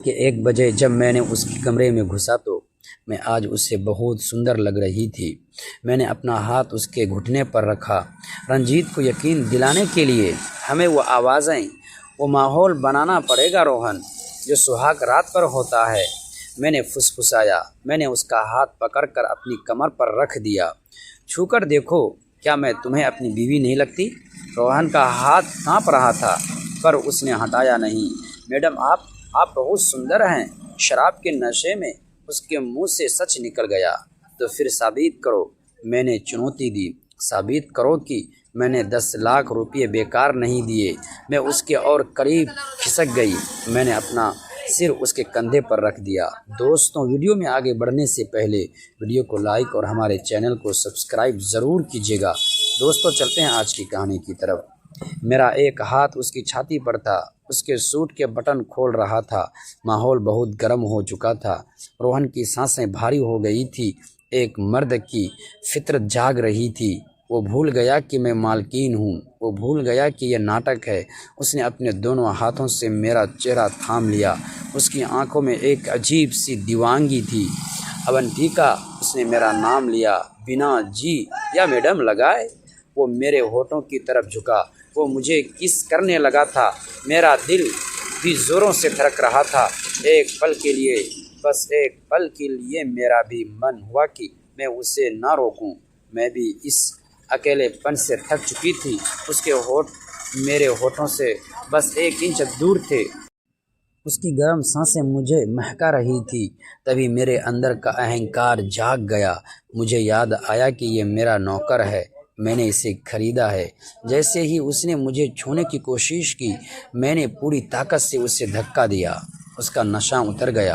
कि 1 बजे जब मैंने उसके कमरे में घुसा तो मैं आज उससे बहुत सुंदर लग रही थी। मैंने अपना हाथ उसके घुटने पर रखा। रंजीत को यकीन दिलाने के लिए हमें वो आवाज़ें, वो माहौल बनाना पड़ेगा रोहन, जो सुहाग रात पर होता है। मैंने फुसफुसाया। मैंने उसका हाथ पकड़कर अपनी कमर पर रख दिया। छूकर देखो, क्या मैं तुम्हें अपनी बीवी नहीं लगती? रोहन का हाथ कांप रहा था, पर उसने हटाया नहीं। मैडम, आप बहुत सुंदर हैं। शराब के नशे में उसके मुंह से सच निकल गया। तो फिर साबित करो। मैंने चुनौती दी। साबित करो कि मैंने 10 लाख रुपये बेकार नहीं दिए। मैं उसके और करीब खिसक गई। मैंने अपना सिर उसके कंधे पर रख दिया। दोस्तों, वीडियो में आगे बढ़ने से पहले वीडियो को लाइक और हमारे चैनल को सब्सक्राइब ज़रूर कीजिएगा। दोस्तों, चलते हैं आज की कहानी की तरफ। मेरा एक हाथ उसकी छाती पर था। उसके सूट के बटन खोल रहा था। माहौल बहुत गर्म हो चुका था। रोहन की सांसें भारी हो गई थी। एक मर्द की फितरत जाग रही थी। वो भूल गया कि मैं मालकिन हूँ। वो भूल गया कि यह नाटक है। उसने अपने दोनों हाथों से मेरा चेहरा थाम लिया। उसकी आंखों में एक अजीब सी दीवानगी थी। अवंतिका, उसने मेरा नाम लिया बिना जी या मैडम लगाए। वो मेरे होठों की तरफ झुका। वो मुझे किस करने लगा था। मेरा दिल भी ज़ोरों से धड़क रहा था। एक पल के लिए, बस एक पल के लिए मेरा भी मन हुआ कि मैं उसे ना रोकूं। मैं भी इस अकेलेपन से थक चुकी थी। उसके होठ मेरे होठों से बस 1 इंच दूर थे। उसकी गर्म सांसें मुझे महका रही थी। तभी मेरे अंदर का अहंकार जाग गया। मुझे याद आया कि ये मेरा नौकर है। मैंने इसे खरीदा है। जैसे ही उसने मुझे छूने की कोशिश की, मैंने पूरी ताकत से उसे धक्का दिया। उसका नशा उतर गया।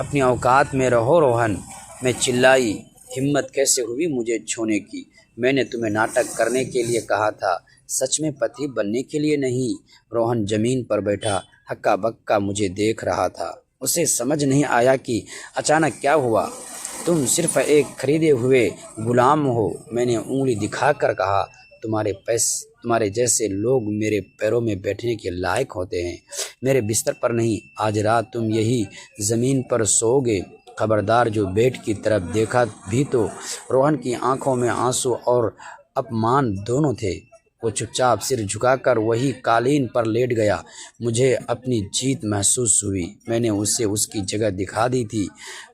अपनी औकात में रहो रोहन, मैं चिल्लाई। हिम्मत कैसे हुई मुझे छूने की? मैंने तुम्हें नाटक करने के लिए कहा था, सच में पति बनने के लिए नहीं। रोहन जमीन पर बैठा हक्का बक्का मुझे देख रहा था। उसे समझ नहीं आया कि अचानक क्या हुआ। तुम सिर्फ एक खरीदे हुए गुलाम हो। मैंने उंगली दिखाकर कहा, तुम्हारे जैसे लोग मेरे पैरों में बैठने के लायक होते हैं, मेरे बिस्तर पर नहीं। आज रात तुम यही ज़मीन पर सोओगे। खबरदार। जो बेड की तरफ देखा भी तो रोहन की आंखों में आंसू और अपमान दोनों थे। वो चुपचाप सिर झुकाकर वही कालीन पर लेट गया। मुझे अपनी जीत महसूस हुई। मैंने उसे उसकी जगह दिखा दी थी।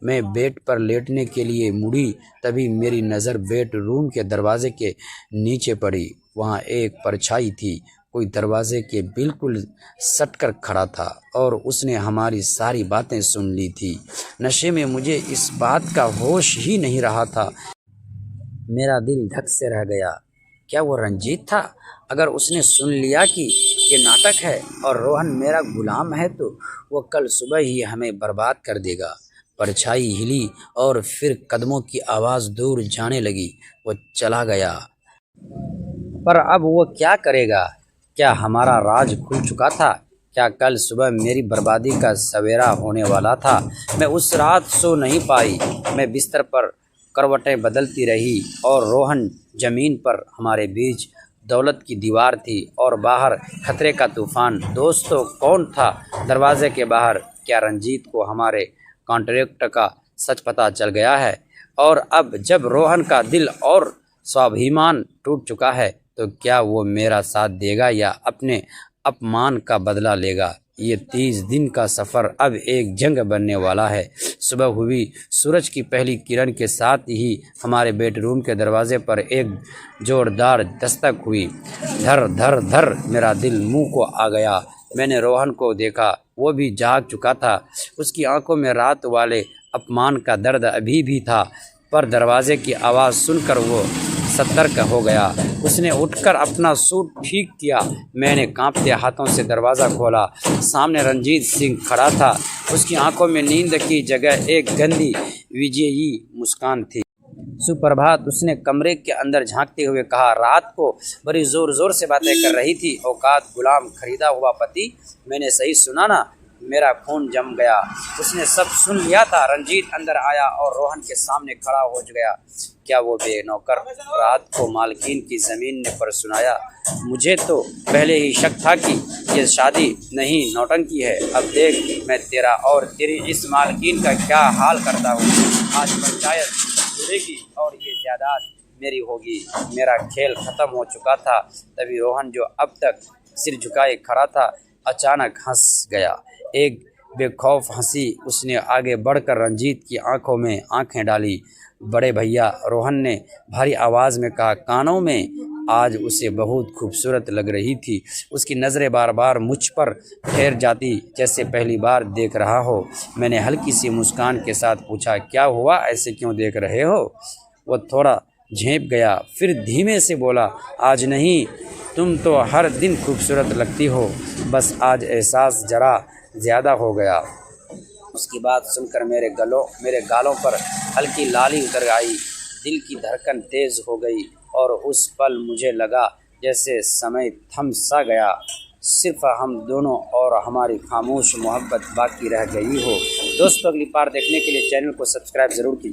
मैं बेड पर लेटने के लिए मुड़ी, तभी मेरी नज़र बेडरूम के दरवाजे के नीचे पड़ी। वहाँ एक परछाई थी। कोई दरवाजे के बिल्कुल सटकर खड़ा था और उसने हमारी सारी बातें सुन ली थी। नशे में मुझे इस बात का होश ही नहीं रहा था। मेरा दिल धक से रह गया। क्या वो रंजीत था? अगर उसने सुन लिया कि ये नाटक है और रोहन मेरा गुलाम है, तो वो कल सुबह ही हमें बर्बाद कर देगा। परछाई हिली और फिर कदमों की आवाज़ दूर जाने लगी। वो चला गया। पर अब वो क्या करेगा? क्या हमारा राज खुल चुका था? क्या कल सुबह मेरी बर्बादी का सवेरा होने वाला था? मैं उस रात सो नहीं पाई। मैं बिस्तर पर करवटें बदलती रही और रोहन जमीन पर। हमारे बीच दौलत की दीवार थी और बाहर खतरे का तूफान। दोस्तों, कौन था दरवाजे के बाहर? क्या रंजीत को हमारे कॉन्ट्रैक्ट का सच पता चल गया है? और अब जब रोहन का दिल और स्वाभिमान टूट चुका है, तो क्या वो मेरा साथ देगा या अपने अपमान का बदला लेगा? ये 30 दिन का सफ़र अब एक जंग बनने वाला है। सुबह हुई। सूरज की पहली किरण के साथ ही हमारे बेडरूम के दरवाजे पर एक जोरदार दस्तक हुई। धर धर धर मेरा दिल मुंह को आ गया। मैंने रोहन को देखा। वो भी जाग चुका था। उसकी आंखों में रात वाले अपमान का दर्द अभी भी था, पर दरवाजे की आवाज़ सुनकर वो सतर्क हो गया। उसने उठकर अपना सूट ठीक किया। मैंने कांपते हाथों से दरवाज़ा खोला। सामने रंजीत सिंह खड़ा था। उसकी आंखों में नींद की जगह एक गंदी विजयी मुस्कान थी। सुप्रभात, उसने कमरे के अंदर झांकते हुए कहा। रात को बड़ी ज़ोर ज़ोर से बातें कर रही थी। औकात गुलाम, खरीदा हुआ पति। मैंने सही सुना ना? मेरा खून जम गया। उसने सब सुन लिया था। रंजीत अंदर आया और रोहन के सामने खड़ा हो गया। क्या वो बेनौकर रात को मालकिन की ज़मीन ने पर सुनाया? मुझे तो पहले ही शक था कि ये शादी नहीं नौटंकी है। अब देख मैं तेरा और तेरी इस मालकिन का क्या हाल करता हूँ। आज पंचायत जुड़ेगी और ये जायदाद मेरी होगी। मेरा खेल ख़त्म हो चुका था। तभी रोहन जो अब तक सिर झुकाए खड़ा था अचानक हंस गया। एक बेखौफ हंसी। उसने आगे बढ़कर रंजीत की आंखों में आंखें डाली। बड़े भैया, रोहन ने भारी आवाज़ में कहा। कानों में आज उसे बहुत खूबसूरत लग रही थी। उसकी नज़रें बार बार मुझ पर ठहर जाती जैसे पहली बार देख रहा हो। मैंने हल्की सी मुस्कान के साथ पूछा, क्या हुआ, ऐसे क्यों देख रहे हो? वो थोड़ा झेंप गया, फिर धीमे से बोला, आज नहीं, तुम तो हर दिन खूबसूरत लगती हो, बस आज एहसास ज़रा ज़्यादा हो गया। उसकी बात सुनकर मेरे गालों पर हल्की लाली उतर आई। दिल की धड़कन तेज़ हो गई और उस पल मुझे लगा जैसे समय थम सा गया। सिर्फ हम दोनों और हमारी खामोश मोहब्बत बाकी रह गई हो। दोस्तों, अगली बार देखने के लिए चैनल को सब्सक्राइब ज़रूर कीजिए।